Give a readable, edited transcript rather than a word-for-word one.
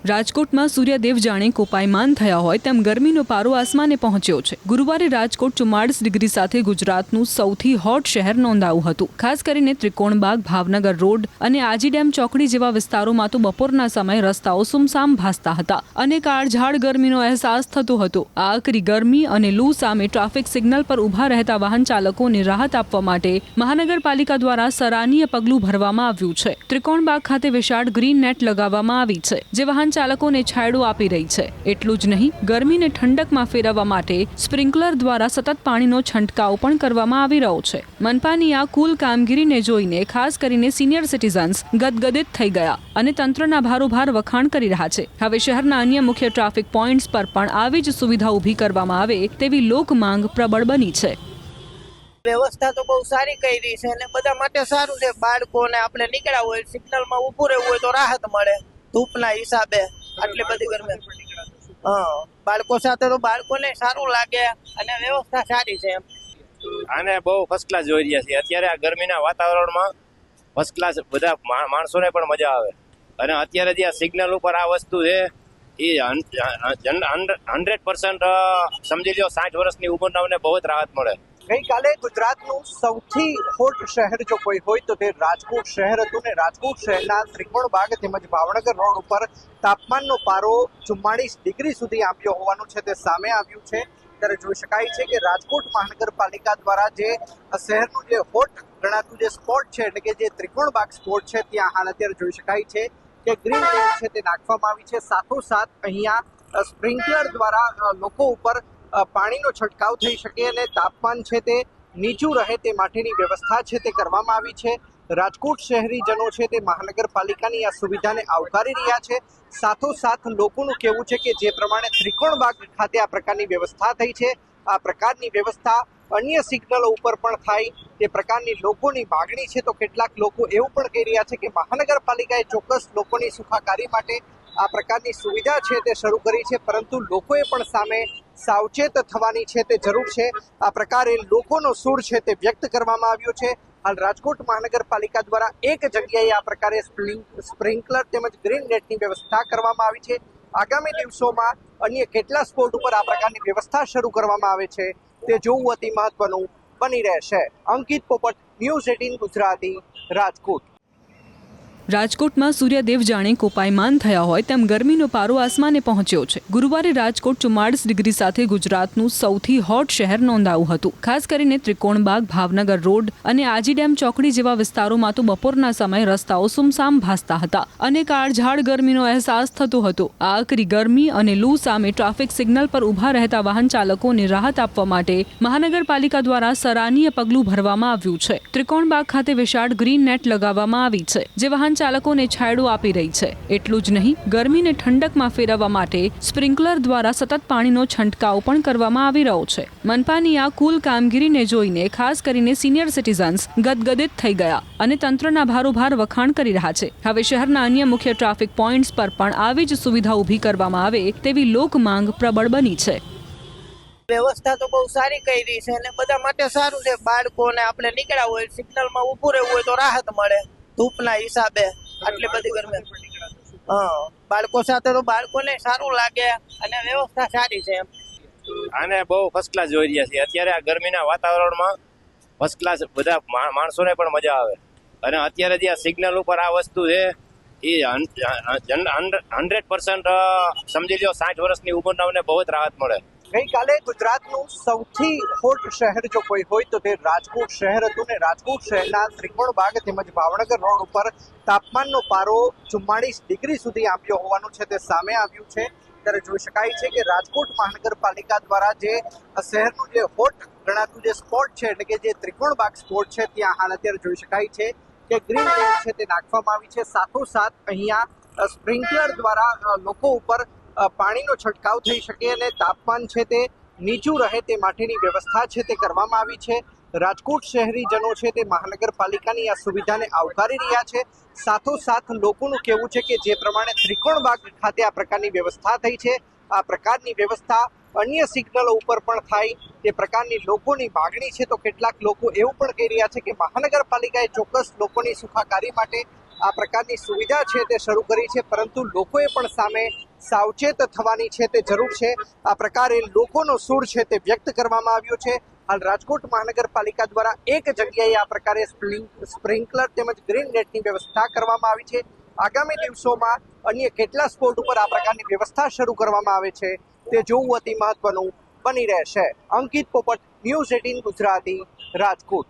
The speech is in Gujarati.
રાજકોટમાં સૂર્યદેવ જાણે કોપાયમાન થયા હોય તેમ ગરમીનો પારો આસમાને પહોંચ્યો છે। ગુરુવારે રાજકોટ 44 ડિગ્રી સાથે ગુજરાતનું સૌથી હોટ શહેર નોંધાયું હતું। ખાસ કરીને ત્રિકોણબાગ, ભાવનગર રોડ અને આજી ડેમ ચોકડી જેવા વિસ્તારોમાં તો બપોરના સમયે રસ્તાઓ સુમસામ ભાસતા હતા અને કાળઝાળ ગરમીનો અહેસાસ થતો હતો। આ આકરી ગરમી અને લૂ સામે ટ્રાફિક સિગ્નલ પર ઊભા રહેતા વાહન ચાલકોને રાહત આપવા માટે મહાનગરપાલિકા દ્વારા સરાહનીય પગલું ભરવામાં આવ્યું છે। ત્રિકોણબાગ ખાતે વિશાળ ગ્રીન નેટ લગાવવામાં આવી છે, જે વાહન ચાલકોને છાંયડો આપી રહી છે। એટલું જ નહીં, ગરમીને ઠંડકમાં ફેરવવા માટે સ્પ્રિંકલર દ્વારા સતત પાણીનો છંટકાવ પણ કરવામાં આવી રહ્યો છે। મનપાની આ કુલ કામગીરીને જોઈને ખાસ કરીને સિનિયર સિટીઝન્સ ગદગદિત થઈ ગયા અને તંત્રના ભારોભાર વખાણ કરી રહ્યા છે। હવે શહેરના અન્ય મુખ્ય ટ્રાફિક પોઈન્ટ્સ પર પણ આવી જ સુવિધા ઊભી કરવામાં આવે તેવી લોક માંગ પ્રબળ બની છે। વ્યવસ્થા તો બહુ સારી કરી છે અને બધા માટે સારું છે। બાળકોને આપણે નીકળ્યા હોય, સિગ્નલમાં ઊભું રહેવું હોય તો રાહત મળે ધૂપના હિસાબે। આટલી બધી ગરમી બાળકો સાથે તો બાળકોને સારું લાગે અને વ્યવસ્થા સારી છે। આને બહુ ફર્સ્ટ ક્લાસ જોઈ રહ્યા છીએ। અત્યારે આ ગરમીના વાતાવરણમાં ફર્સ્ટ ક્લાસ બધા માણસોને પણ મજા આવે અને અત્યારે જે આ સિગ્નલ ઉપર આ વસ્તુ છે એ 100% સમજી લો 60 વર્ષની ઉંમરનાઓને બહુ જ રાહત મળે। ગઈકાલે ગુજરાતનું સૌથી હોટ શહેર જો કોઈ હોય તો તે રાજકોટ શહેર હતું ને રાજકોટ શહેરના ત્રિકોણબાગ તેમજ ભાવનગર રોડ ઉપર તાપમાનનો પારો 44 ડિગ્રી સુધી આવ્યો હોવાનું છે તે સામે આવ્યું છે। ત્યારે જોઈ શકાય છે કે રાજકોટ મહાનગરપાલિકા દ્વારા જે શહેરનું જે હોટ ગણાતું જે સ્પોટ છે એટલે કે જે ત્રિકોણબાગ સ્પોટ છે ત્યાં હાલ અત્યારે જોઈ શકાય છે કે ગ્રીન નેટ છે તે નાખવામાં આવી છે। સાથોસાથ અહીંયા સ્પ્રિંકલર દ્વારા લોકો ઉપર પાણીનો છંટકાવ થઈ શકે અને તાપમાન છે તે નીચું રહે તે માટેની વ્યવસ્થા છે તે કરવામાં આવી છે। રાજકોટ શહેરીજનો છે તે મહાનગરપાલિકાની આ સુવિધાને આવકારી રહ્યા છે। સાથોસાથ લોકોનું કહેવું છે કે જે પ્રમાણે ત્રિકોણબાગ ખાતે આ પ્રકારની વ્યવસ્થા થઈ છે, આ પ્રકારની વ્યવસ્થા અન્ય સિગ્નલો ઉપર પણ થાય તે પ્રકારની લોકોની માગણી છે। તો કેટલાક લોકો એવું પણ કહી રહ્યા છે કે મહાનગરપાલિકાએ ચોક્કસ લોકોની સુખાકારી માટે આ પ્રકારની સુવિધા છે તે શરૂ કરી છે, પરંતુ લોકોએ પણ સામે સાવચેત થવાની છે તે જરૂર છે। આ પ્રકારે લોકોનો સૂર છે તે વ્યક્ત કરવામાં આવ્યો છે। હાલ રાજકોટ મહાનગરપાલિકા દ્વારા એક જગ્યાએ આ પ્રકારે સ્પ્રિંકલર તેમજ ગ્રીન નેટની વ્યવસ્થા કરવામાં આવી છે। આગામી દિવસોમાં અન્ય કેટલા સ્પોટ ઉપર આ પ્રકારની વ્યવસ્થા શરૂ કરવામાં આવે છે તે જોવું અતિ મહત્વનું બની રહેશે। અંકિત પોપટ, ન્યૂઝ 18 ગુજરાતી, રાજકોટ। રાજકોટમાં સૂર્યદેવ જાણે કોપાયમાન થયા હોય તેમ ગરમીનો પારો આસમાને પહોંચ્યો છે। ગુરુવારે રાજકોટ 44 ડિગ્રી સાથે ગુજરાતનું સૌથી હોટ શહેર નોંધાયું હતું। ખાસ કરીને ત્રિકોણબાગ, ભાવનગર રોડ અને આજી ડેમ ચોકડી જેવા વિસ્તારોમાં તો બપોરના સમયે રસ્તાઓ સુમસામ ભાસતા હતા અને કાળઝાળ ગરમીનો અહેસાસ થતો હતો। આ આકરી ગરમી અને લૂ સામે ટ્રાફિક સિગ્નલ પર ઊભા રહેતા વાહન ચાલકોને રાહત આપવા માટે મહાનગરપાલિકા દ્વારા સરાહનીય પગલું ભરવામાં આવ્યું છે। ત્રિકોણબાગ ખાતે વિશાળ ગ્રીન નેટ લગાવવામાં આવી છે, જે વાહન ચાલકોને છાંયડો આપી રહી છે। એટલું જ નહીં, ગરમીને ઠંડકમાં ફેરવવા માટે સ્પ્રિંકલર દ્વારા સતત પાણીનો છંટકાવ પણ કરવામાં આવી રહ્યો છે। મનપાની આ કુલ કામગીરીને જોઈને ખાસ કરીને સિનિયર સિટીઝન્સ ગદગદિત થઈ ગયા અને તંત્રના ભારોભાર વખાણ કરી રહ્યા છે। હવે શહેરના અન્ય મુખ્ય ટ્રાફિક પોઈન્ટ્સ પર પણ આવી જ સુવિધા ઊભી કરવામાં આવે તેવી લોક માંગ પ્રબળ બની છે। વ્યવસ્થા તો બહુ સારી કરી છે અને બધા માટે સારું છે। બાળકોને આપણે નીકળ્યા હોય, સિગ્નલમાં ઊભું રહેવું હોય તો રાહત મળે ધૂપના હિસાબે। આટલી બધી ગરમી બાળકો સાથે તો બાળકોને સારું લાગે અને વ્યવસ્થા સારી છે। આને બહુ ફર્સ્ટ ક્લાસ જોઈ રહ્યા છીએ। અત્યારે આ ગરમીના વાતાવરણમાં ફર્સ્ટ ક્લાસ બધા માણસોને પણ મજા આવે અને અત્યારે જે આ સિગ્નલ ઉપર આ વસ્તુ છે એ 100% સમજી લો 60 વર્ષની ઉંમરનાઓને બહુ જ રાહત મળે। ગઈકાલે ગુજરાતનું સૌથી હોટ શહેર જો કોઈ હોય તો તે રાજકોટ શહેર હતું ને રાજકોટ શહેરના ત્રિકોણબાગ તેમજ ભાવનગર રોડ ઉપર તાપમાનનો પારો 44 ડિગ્રી સુધી આવ્યો હોવાનું છે તે સામે આવ્યું છે। ત્યારે જોઈ શકાય છે કે રાજકોટ મહાનગરપાલિકા દ્વારા જે શહેરનું જે હોટ ગણાતું જે સ્પોટ છે એટલે કે જે ત્રિકોણબાગ સ્પોટ છે ત્યાં હાલ અત્યારે જોઈ શકાય છે કે ગ્રીન નેટ છે તે નાખવામાં આવી છે। સાથોસાથ અહીંયા સ્પ્રિંકલર દ્વારા લોકો ઉપર પાણીનો છંટકાવ થઈ શકે અને તાપમાન છે તે નીચું રહે તે માટેની વ્યવસ્થા છે તે કરવામાં આવી છે। રાજકોટ શહેરીજનો છે તે મહાનગરપાલિકાની આ સુવિધાને આવકારી રહ્યા છે। સાથોસાથ લોકોનું કહેવું છે કે જે પ્રમાણે ત્રિકોણબાગ ખાતે આ પ્રકારની વ્યવસ્થા થઈ છે, આ પ્રકારની વ્યવસ્થા અન્ય સિગ્નલો ઉપર પણ થાય તે પ્રકારની લોકોની માગણી છે। તો કેટલાક લોકો એવું પણ કહી રહ્યા છે કે મહાનગરપાલિકાએ ચોક્કસ લોકોની સુખાકારી માટે આ પ્રકારની સુવિધા છે તે શરૂ કરી છે, પરંતુ લોકોએ પણ સામે સાવચેત થવાની છે તે જરૂર છે. આ પ્રકારે લોકોનો સૂર છે તે વ્યક્ત કરવામાં આવ્યો છે. હાલ રાજકોટ મહાનગરપાલિકા દ્વારા એક જગ્યાએ આ પ્રકારે સ્પ્રિંકલર તેમજ ગ્રીન નેટની વ્યવસ્થા કરવામાં આવી છે. આગામી દિવસોમાં અન્ય કેટલા સ્પોટ ઉપર આ પ્રકારની વ્યવસ્થા શરૂ કરવામાં આવે છે તે જોવું અતિ મહત્વનું બની રહેશે. અંકિત પોપટ, ન્યૂઝ 18 ગુજરાતી, રાજકોટ.